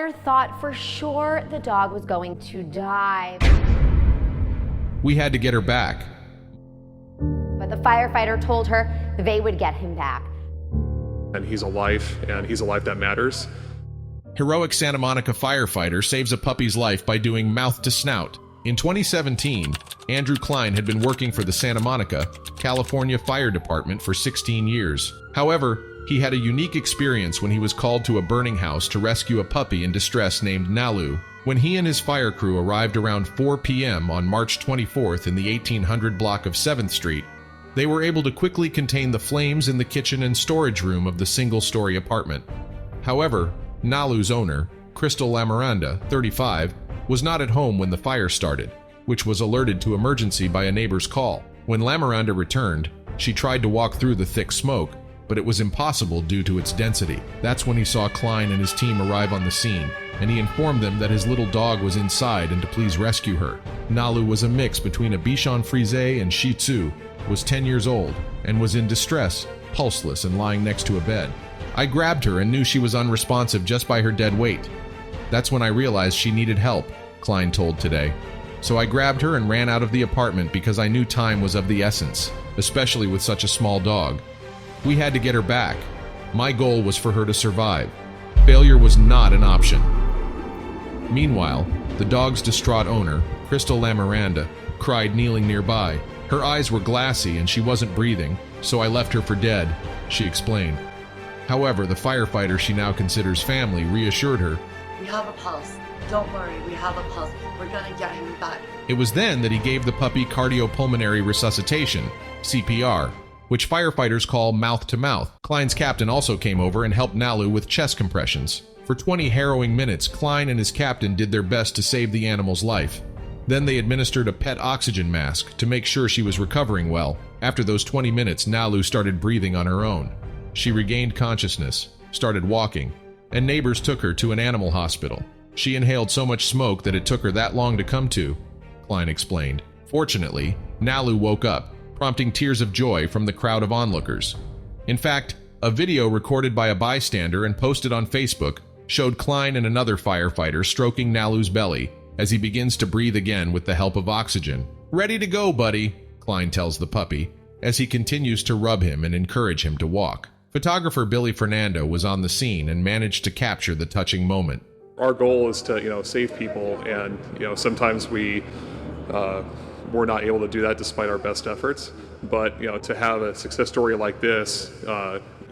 firefighter thought for sure the dog was going to die. We had to get her back. But the firefighter told her they would get him back. And he's a life that matters. Heroic Santa Monica firefighter saves a puppy's life by doing mouth to snout. In 2017, Andrew Klein had been working for the Santa Monica, California Fire Department for 16 years. However, he had a unique experience when he was called to a burning house to rescue a puppy in distress named Nalu. When he and his fire crew arrived around 4 p.m. on March 24th in the 1800 block of 7th Street, they were able to quickly contain the flames in the kitchen and storage room of the single-story apartment. However, Nalu's owner, Crystal Lamiranda, 35, was not at home when the fire started, which was alerted to emergency by a neighbor's call. When Lamiranda returned, she tried to walk through the thick smoke, but it was impossible due to its density. That's when he saw Klein and his team arrive on the scene, and he informed them that his little dog was inside and to please rescue her. Nalu was a mix between a Bichon Frise and Shih Tzu, was 10 years old, and was in distress, pulseless and lying next to a bed. I grabbed her and knew she was unresponsive just by her dead weight. That's when I realized she needed help, Klein told Today. So I grabbed her and ran out of the apartment because I knew time was of the essence, especially with such a small dog. We had to get her back. My goal was for her to survive. Failure was not an option. Meanwhile, the dog's distraught owner, Crystal Lamiranda, cried kneeling nearby. Her eyes were glassy and she wasn't breathing, so I left her for dead, she explained. However, the firefighter she now considers family reassured her. We have a pulse. Don't worry, we have a pulse. We're gonna get him back. It was then that he gave the puppy cardiopulmonary resuscitation, CPR, which firefighters call mouth-to-mouth. Klein's captain also came over and helped Nalu with chest compressions. For 20 harrowing minutes, Klein and his captain did their best to save the animal's life. Then they administered a PET oxygen mask to make sure she was recovering well. After those 20 minutes, Nalu started breathing on her own. She regained consciousness, started walking, and neighbors took her to an animal hospital. She inhaled so much smoke that it took her that long to come to, Klein explained. Fortunately, Nalu woke up, prompting tears of joy from the crowd of onlookers. In fact, a video recorded by a bystander and posted on Facebook showed Klein and another firefighter stroking Nalu's belly as he begins to breathe again with the help of oxygen. "Ready to go, buddy," Klein tells the puppy, as he continues to rub him and encourage him to walk. Photographer Billy Fernando was on the scene and managed to capture the touching moment. Our goal is to, save people, and sometimes we're not able to do that despite our best efforts. But to have a success story like this,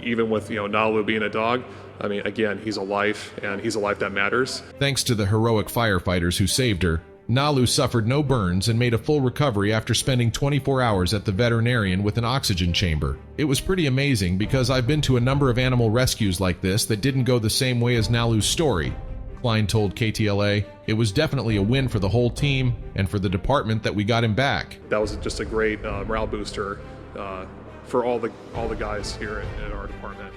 even with Nalu being a dog, I mean, again, he's a life, and he's a life that matters. Thanks to the heroic firefighters who saved her, Nalu suffered no burns and made a full recovery after spending 24 hours at the veterinarian with an oxygen chamber. It was pretty amazing because I've been to a number of animal rescues like this that didn't go the same way as Nalu's story, Klein told KTLA. It was definitely a win for the whole team and for the department that we got him back. That was just a great morale booster for all the guys here at our department.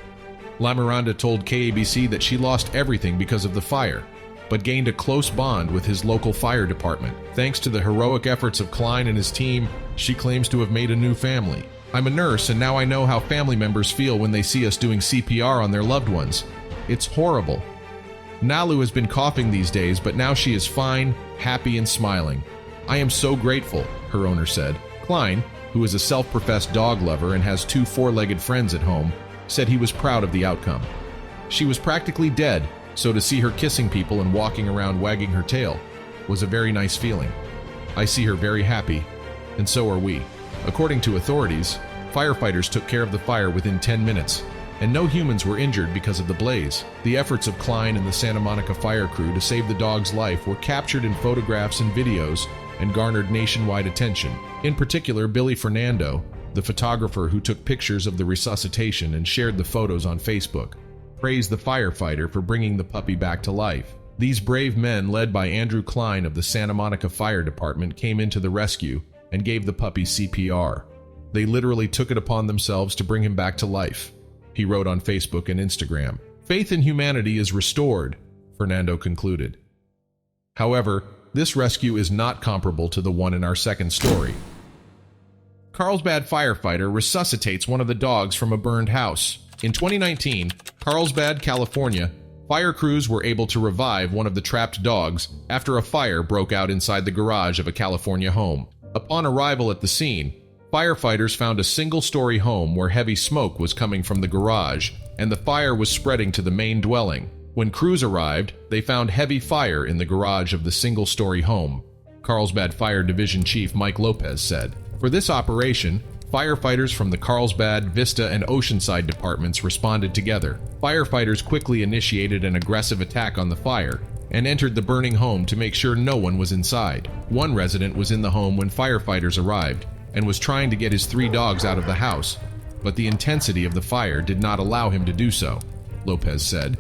Lamiranda told KABC that she lost everything because of the fire, but gained a close bond with his local fire department. Thanks to the heroic efforts of Klein and his team, she claims to have made a new family. "I'm a nurse, and now I know how family members feel when they see us doing CPR on their loved ones. It's horrible. Nalu has been coughing these days, but now she is fine, happy, and smiling. I am so grateful," her owner said. Klein, who is a self-professed dog lover and has 2 four-legged friends at home, said he was proud of the outcome. She was practically dead, so to see her kissing people and walking around wagging her tail was a very nice feeling. "I see her very happy, and so are we." According to authorities, firefighters took care of the fire within 10 minutes, and no humans were injured because of the blaze. The efforts of Klein and the Santa Monica fire crew to save the dog's life were captured in photographs and videos and garnered nationwide attention. In particular, Billy Fernando, the photographer who took pictures of the resuscitation and shared the photos on Facebook, praised the firefighter for bringing the puppy back to life. These brave men, led by Andrew Klein of the Santa Monica Fire Department, came into the rescue and gave the puppy CPR. They literally took it upon themselves to bring him back to life, he wrote on Facebook and Instagram. "Faith in humanity is restored," Fernando concluded. However, this rescue is not comparable to the one in our second story. Carlsbad firefighter resuscitates one of the dogs from a burned house. In 2019, Carlsbad, California, Fire crews were able to revive one of the trapped dogs after a fire broke out inside the garage of a California home. Upon arrival at the scene, firefighters found a single-story home where heavy smoke was coming from the garage, and the fire was spreading to the main dwelling. When crews arrived, they found heavy fire in the garage of the single-story home, Carlsbad Fire Division Chief Mike Lopez said. For this operation, firefighters from the Carlsbad, Vista, and Oceanside departments responded together. Firefighters quickly initiated an aggressive attack on the fire and entered the burning home to make sure no one was inside. One resident was in the home when firefighters arrived and was trying to get his 3 dogs out of the house, but the intensity of the fire did not allow him to do so, Lopez said.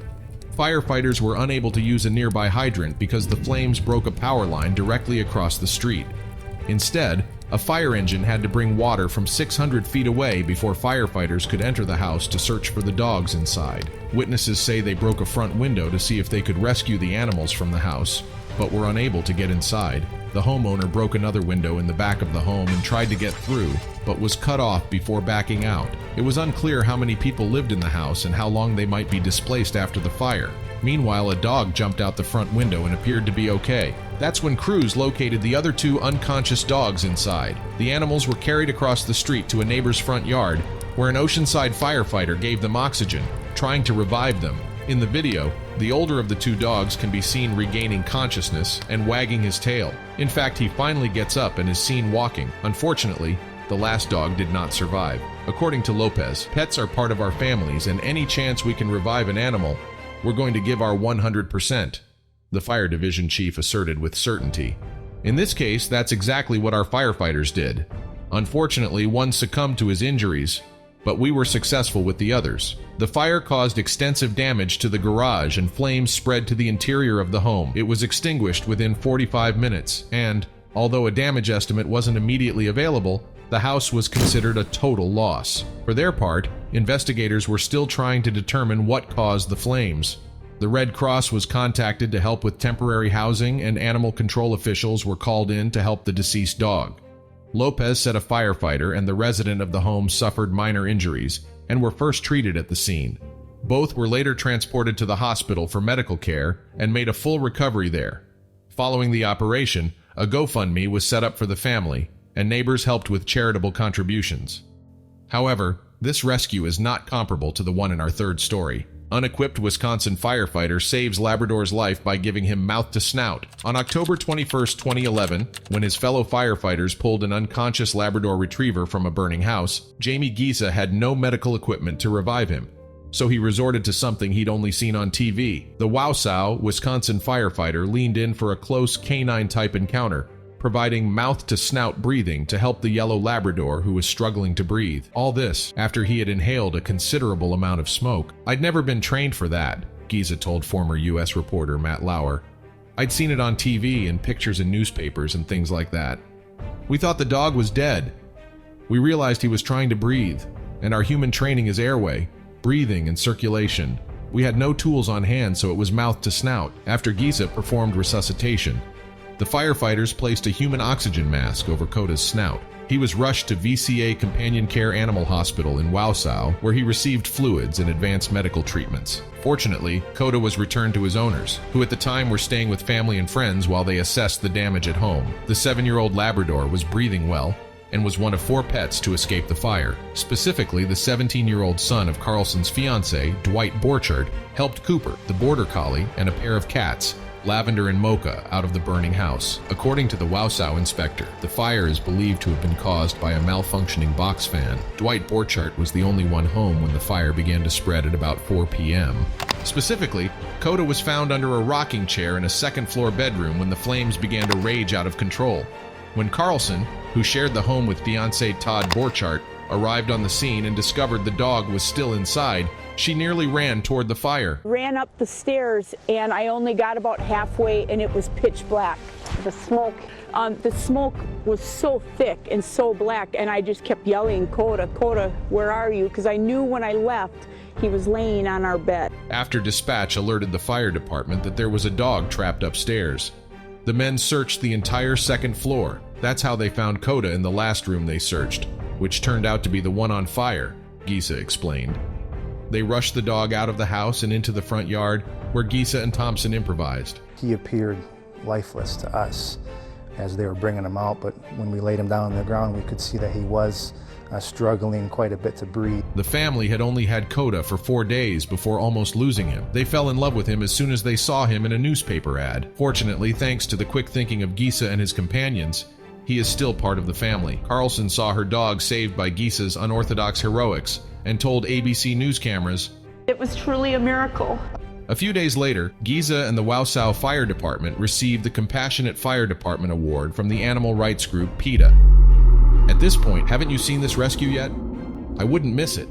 Firefighters were unable to use a nearby hydrant because the flames broke a power line directly across the street. Instead, a fire engine had to bring water from 600 feet away before firefighters could enter the house to search for the dogs inside. Witnesses say they broke a front window to see if they could rescue the animals from the house, but were unable to get inside. The homeowner broke another window in the back of the home and tried to get through, but was cut off before backing out. It was unclear how many people lived in the house and how long they might be displaced after the fire. Meanwhile, a dog jumped out the front window and appeared to be okay. That's when crews located the other 2 unconscious dogs inside. The animals were carried across the street to a neighbor's front yard, where an Oceanside firefighter gave them oxygen, trying to revive them. In the video, the older of the 2 dogs can be seen regaining consciousness and wagging his tail. In fact, he finally gets up and is seen walking. Unfortunately, the last dog did not survive. According to Lopez, pets are part of our families, and any chance we can revive an animal, we're going to give our 100%, the fire division chief asserted with certainty. In this case, that's exactly what our firefighters did. Unfortunately, one succumbed to his injuries, but we were successful with the others. The fire caused extensive damage to the garage and flames spread to the interior of the home. It was extinguished within 45 minutes, and, although a damage estimate wasn't immediately available, the house was considered a total loss. For their part, investigators were still trying to determine what caused the flames. The Red Cross was contacted to help with temporary housing, and animal control officials were called in to help the deceased dog. Lopez said a firefighter and the resident of the home suffered minor injuries and were first treated at the scene. Both were later transported to the hospital for medical care and made a full recovery there. Following the operation, a GoFundMe was set up for the family, and neighbors helped with charitable contributions. However, this rescue is not comparable to the one in our third story. Unequipped Wisconsin firefighter saves Labrador's life by giving him mouth to snout. On October 21, 2011, when his fellow firefighters pulled an unconscious Labrador retriever from a burning house, Jamie Giza had no medical equipment to revive him, so he resorted to something he'd only seen on TV. The Wausau, Wisconsin firefighter leaned in for a close canine-type encounter, providing mouth-to-snout breathing to help the yellow Labrador who was struggling to breathe. All this after he had inhaled a considerable amount of smoke. "I'd never been trained for that," Giza told former U.S. reporter Matt Lauer. "I'd seen it on TV and pictures in newspapers and things like that. We thought the dog was dead. We realized he was trying to breathe, and our human training is airway, breathing, and circulation. We had no tools on hand, so it was mouth to snout." After Giza performed resuscitation, the firefighters placed a human oxygen mask over Koda's snout. He was rushed to VCA Companion Care Animal Hospital in Wausau, where he received fluids and advanced medical treatments. Fortunately, Koda was returned to his owners, who at the time were staying with family and friends while they assessed the damage at home. The 7-year-old Labrador was breathing well and was one of 4 pets to escape the fire. Specifically, the 17-year-old son of Carlson's fiancée, Dwight Borchardt, helped Cooper, the border collie, and a pair of cats, Lavender and Mocha, out of the burning house. According to the Wausau inspector, the fire is believed to have been caused by a malfunctioning box fan. Dwight Borchardt was the only one home when the fire began to spread at about 4 p.m. Specifically, Koda was found under a rocking chair in a second-floor bedroom when the flames began to rage out of control. When Carlson, who shared the home with fiancé Todd Borchardt, arrived on the scene and discovered the dog was still inside, she nearly ran toward the fire. Ran up the stairs, and I only got about halfway, and it was pitch black. The smoke was so thick and so black, and I just kept yelling, "Koda, Koda, where are you?" Because I knew when I left, he was laying on our bed. After dispatch alerted the fire department that there was a dog trapped upstairs. The men searched the entire second floor. That's how they found Koda in the last room they searched, which turned out to be the one on fire, Giza explained. They rushed the dog out of the house and into the front yard, where Gisa and Thompson improvised. He appeared lifeless to us as they were bringing him out, but when we laid him down on the ground, we could see that he was struggling quite a bit to breathe. The family had only had Coda for 4 days before almost losing him. They fell in love with him as soon as they saw him in a newspaper ad. Fortunately, thanks to the quick thinking of Gisa and his companions, he is still part of the family. Carlson saw her dog saved by Gisa's unorthodox heroics and told ABC News cameras, It was truly a miracle. A few days later, Giza and the Wausau Fire Department received the Compassionate Fire Department Award from the animal rights group PETA. At this point, haven't you seen this rescue yet? I wouldn't miss it.